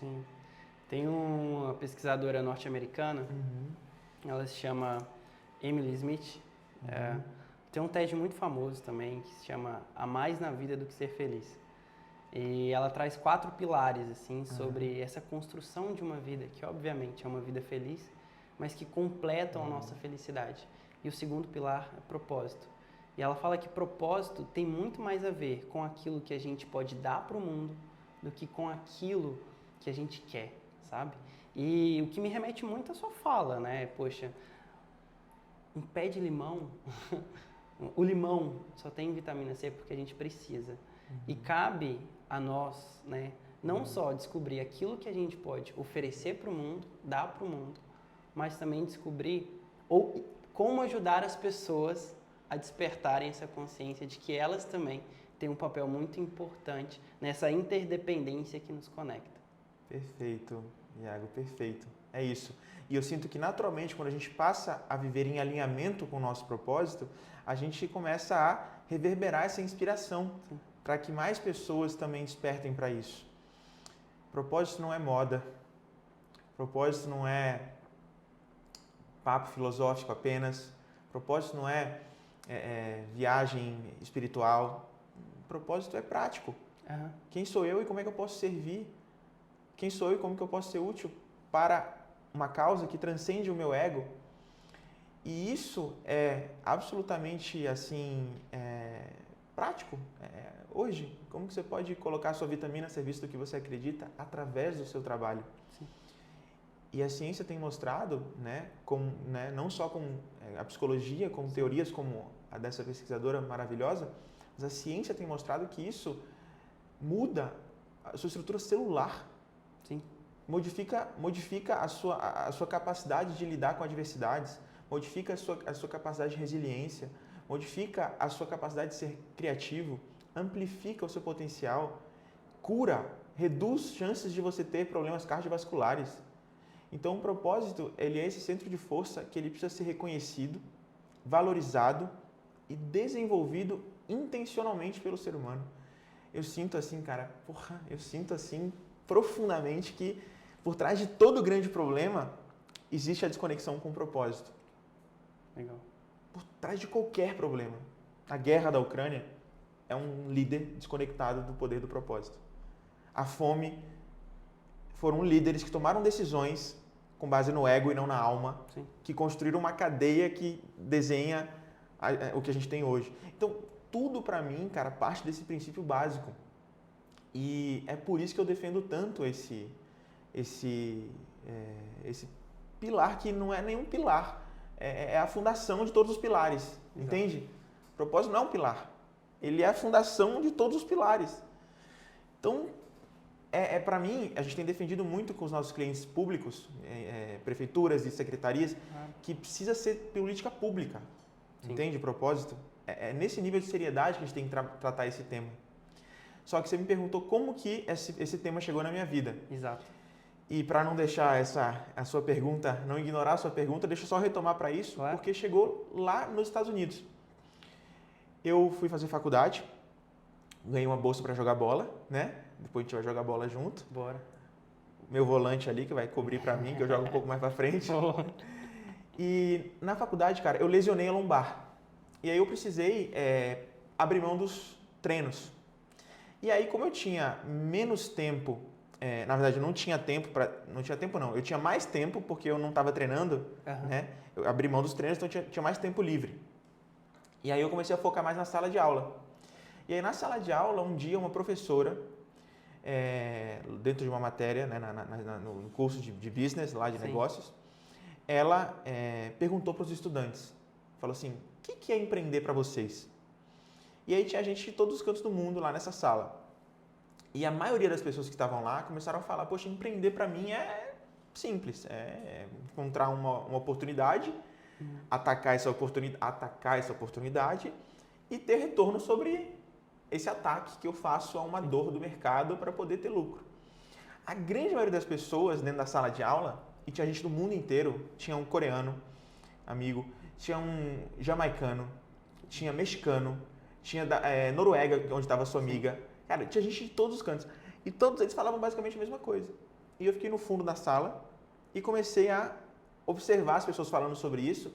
Sim. Tem uma pesquisadora norte-americana, ela se chama Emily Smith. Tem um TED muito famoso também, que se chama Há Mais na Vida do que Ser Feliz. E ela traz 4 pilares, assim, sobre essa construção de uma vida, que obviamente é uma vida feliz, mas que completam a nossa felicidade. E o segundo pilar é propósito. E ela fala que propósito tem muito mais a ver com aquilo que a gente pode dar para o mundo do que com aquilo que a gente quer, sabe? E o que me remete muito à sua fala, né? Poxa, um pé de limão, o limão só tem vitamina C porque a gente precisa. E cabe a nós, né, não só descobrir aquilo que a gente pode oferecer para o mundo, dar para o mundo, mas também descobrir ou como ajudar as pessoas a despertarem essa consciência de que elas também têm um papel muito importante nessa interdependência que nos conecta. Perfeito, Iago, perfeito. É isso. E eu sinto que naturalmente, quando a gente passa a viver em alinhamento com o nosso propósito, a gente começa a reverberar essa inspiração para que mais pessoas também despertem para isso. Propósito não é moda. Propósito não é papo filosófico apenas. Propósito não é viagem espiritual. Propósito é prático. Quem sou eu e como é que eu posso servir? Quem sou eu e como que eu posso ser útil para uma causa que transcende o meu ego? E isso é absolutamente assim prático. Hoje, como que você pode colocar a sua vitamina a serviço do que você acredita através do seu trabalho? Sim. E a ciência tem mostrado, não só com a psicologia, com teorias como a dessa pesquisadora maravilhosa, mas a ciência tem mostrado que isso muda a sua estrutura celular. Sim. Modifica a sua capacidade de lidar com adversidades, modifica a sua capacidade de resiliência, modifica a sua capacidade de ser criativo, amplifica o seu potencial, cura, reduz chances de você ter problemas cardiovasculares. Então, o propósito, ele é esse centro de força que ele precisa ser reconhecido, valorizado e desenvolvido intencionalmente pelo ser humano. Eu sinto assim, cara, profundamente que por trás de todo grande problema existe a desconexão com o propósito. Legal. Por trás de qualquer problema. A guerra da Ucrânia é um líder desconectado do poder do propósito. A fome foram líderes que tomaram decisões com base no ego e não na alma, Sim. que construíram uma cadeia que desenha o que a gente tem hoje. Então, tudo para mim, cara, parte desse princípio básico. E é por isso que eu defendo tanto esse pilar que não é nenhum pilar, é a fundação de todos os pilares, entende? O propósito não é um pilar, ele é a fundação de todos os pilares. Então, para mim, a gente tem defendido muito com os nossos clientes públicos, prefeituras e secretarias, que precisa ser política pública, entende? O propósito. É nesse nível de seriedade que a gente tem que tratar esse tema. Só que você me perguntou como que esse tema chegou na minha vida. Exato. E para não deixar a sua pergunta, não ignorar a sua pergunta, deixa eu só retomar para isso, Claro. Porque chegou lá nos Estados Unidos. Eu fui fazer faculdade, ganhei uma bolsa para jogar bola, né? Depois a gente vai jogar bola junto. Bora. Meu volante ali que vai cobrir para mim, que eu jogo um pouco mais para frente. E na faculdade, cara, eu lesionei a lombar. E aí eu precisei abrir mão dos treinos. E aí, como eu tinha menos tempo, na verdade, eu não tinha tempo eu tinha mais tempo porque eu não estava treinando, né? Eu abri mão dos treinos, então eu tinha mais tempo livre. E aí eu comecei a focar mais na sala de aula. E aí na sala de aula, um dia uma professora, dentro de uma matéria, né, no curso de business, lá de negócios, ela perguntou para os estudantes, falou assim, o que é empreender para vocês? E aí tinha gente de todos os cantos do mundo lá nessa sala. E a maioria das pessoas que estavam lá começaram a falar, poxa, empreender para mim é simples, é encontrar uma oportunidade, atacar essa oportunidade e ter retorno sobre esse ataque que eu faço a uma dor do mercado para poder ter lucro. A grande maioria das pessoas dentro da sala de aula, e tinha gente do mundo inteiro, tinha um coreano, amigo, tinha um jamaicano, tinha mexicano, tinha Noruega, onde estava sua amiga. Cara, tinha gente de todos os cantos. E todos eles falavam basicamente a mesma coisa. E eu fiquei no fundo da sala e comecei a observar as pessoas falando sobre isso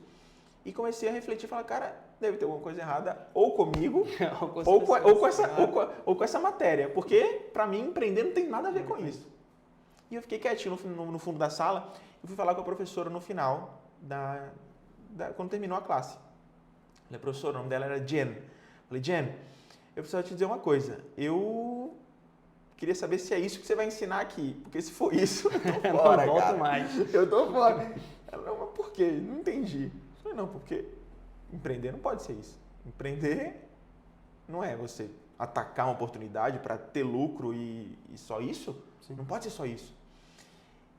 e comecei a refletir e falar, cara, deve ter alguma coisa errada ou comigo ou com essa matéria, porque para mim empreender não tem nada a ver com isso. E eu fiquei quietinho no fundo da sala e fui falar com a professora no final, quando terminou a classe. Falei, professora, o nome dela era Jen. Falei, Jen, eu preciso te dizer uma coisa, eu queria saber se é isso que você vai ensinar aqui, porque se for isso, eu tô fora, não volto cara. mais. Eu tô fora. Ela, não, mas por quê? Não entendi. Eu falei, não, porque empreender não pode ser isso. Empreender não é você atacar uma oportunidade para ter lucro e só isso. Sim. Não pode ser só isso.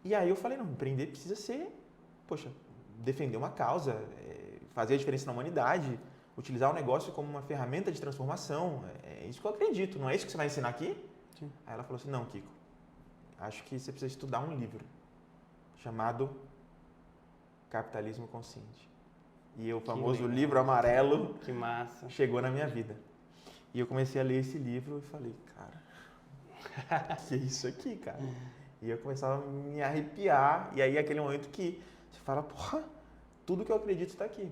E aí eu falei, não, empreender precisa ser, poxa, defender uma causa, fazer a diferença na humanidade, utilizar o negócio como uma ferramenta de transformação. É isso que eu acredito. Não é isso que você vai ensinar aqui? Sim. Aí ela falou assim, não, Kiko, acho que você precisa estudar um livro chamado Capitalismo Consciente. E o famoso livro amarelo que massa. Chegou na minha vida. E eu comecei a ler esse livro e falei, cara, que é isso aqui, cara? E eu começava a me arrepiar. E aí aquele momento que você fala, porra, tudo que eu acredito está aqui.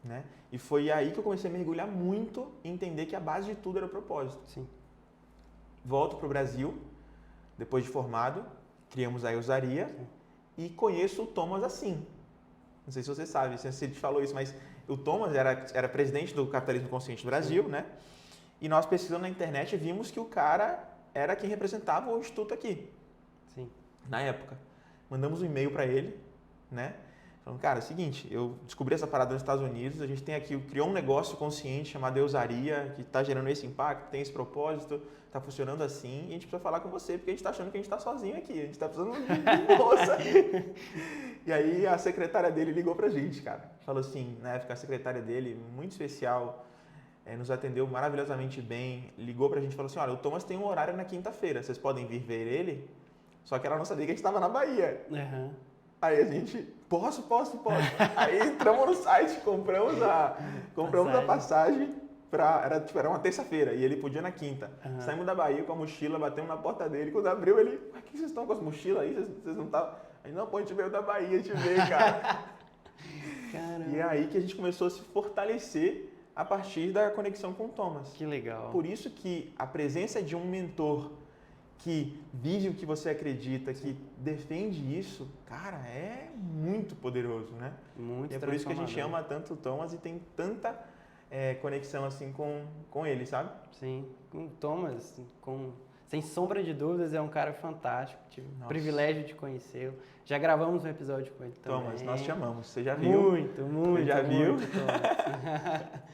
Né? E foi aí que eu comecei a mergulhar muito e entender que a base de tudo era o propósito. Sim. Volto para o Brasil, depois de formado, criamos a Eusaria e conheço o Thomas assim. Não sei se você sabe, se ele te falou isso, mas o Thomas era presidente do Capitalismo Consciente do Brasil, né? E nós pesquisando na internet e vimos que o cara era quem representava o Instituto aqui. Sim. Na época. Mandamos um e-mail para ele, né? Falando, cara, é o seguinte, eu descobri essa parada nos Estados Unidos, a gente tem aqui, criou um negócio consciente chamado Eusaria, que está gerando esse impacto, tem esse propósito, está funcionando assim, e a gente precisa falar com você, porque a gente está achando que a gente está sozinho aqui, a gente está precisando de moça. E aí a secretária dele ligou pra gente, cara. Falou assim, na época a secretária dele, muito especial, nos atendeu maravilhosamente bem, ligou pra gente e falou assim, olha, o Thomas tem um horário na quinta-feira, vocês podem vir ver ele? Só que ela não sabia que a gente estava na Bahia. Uhum. Aí a gente, posso. Aí entramos no site, compramos a passagem era uma terça-feira e ele podia na quinta. Uhum. Saímos da Bahia com a mochila, batemos na porta dele. Quando abriu, ele, por que vocês estão com as mochilas aí? Vocês não estavam... Aí, não, pô, a gente veio da Bahia, a gente veio, cara. Caramba. E é aí que a gente começou a se fortalecer a partir da conexão com o Thomas. Que legal. Por isso que a presença de um mentor que vive o que você acredita, que defende isso, cara, é muito poderoso, né? Muito. E é por isso que a gente ama tanto o Thomas e tem tanta conexão assim com ele, sabe? Sim, com o Thomas, sem sombra de dúvidas, é um cara fantástico. Tive o privilégio de conhecê-lo. Já gravamos um episódio com ele também. Thomas, nós te amamos. Você já viu? Muito. Você já viu? Thomas.